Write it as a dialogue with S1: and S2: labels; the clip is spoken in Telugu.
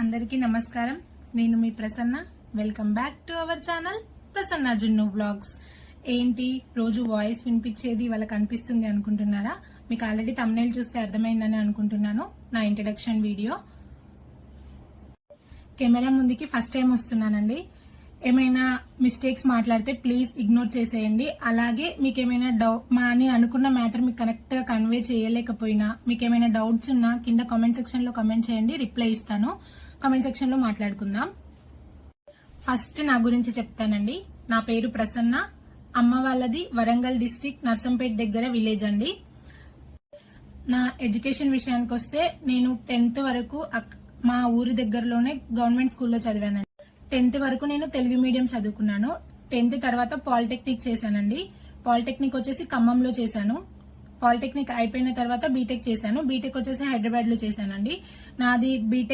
S1: అందరికీ నమస్కారం. నేను మీ Prasanna. Welcome back to our channel Prasanna Junnu vlogs. ఏంటి రోజు వాయిస్ వినిపించేది వాళ్ళకి అనిపిస్తుంది అనుకుంటున్నారా? మీకు ఆల్రెడీ థంబ్నెయిల్ చూస్తే అర్థమైందని అనుకుంటున్నాను. నా ఇంట్రడక్షన్ వీడియో కెమెరా ముందుకి ఫస్ట్ టైం వస్తున్నానండి. ఏమైనా మిస్టేక్స్ మాట్లాడితే ప్లీజ్ ఇగ్నోర్ చేసేయండి. అలాగే మీకు ఏమైనా నేను అనుకున్న మ్యాటర్ మీకు కరెక్ట్ గా కన్వే చేయలేకపోయినా, మీకు ఏమైనా డౌట్స్ ఉన్నా కింద కామెంట్ సెక్షన్ లో కామెంట్ చేయండి, రిప్లై ఇస్తాను. కామెంట్ సెక్షన్ లో మాట్లాడుకుందాం. ఫస్ట్ నా గురించి చెప్తానండి. నా పేరు ప్రసన్న. అమ్మ వాళ్ళది వరంగల్ డిస్టిక్ నర్సంపేట్ దగ్గర విలేజ్ అండి. నా ఎడ్యుకేషన్ విషయానికి వస్తే నేను 10th వరకు మా ఊరి దగ్గరలోనే గవర్నమెంట్ స్కూల్లో చదివానండి. 10th వరకు నేను తెలుగు మీడియం చదువుకున్నాను. 10th తర్వాత పాలిటెక్నిక్ చేశానండి. పాలిటెక్నిక్ వచ్చేసి ఖమ్మంలో చేశాను. పాలిటెక్నిక్ అయిపోయిన తర్వాత బీటెక్ చేశాను. బీటెక్ వచ్చేసి హైదరాబాద్ లో చేశానండి. నాది బీటెక్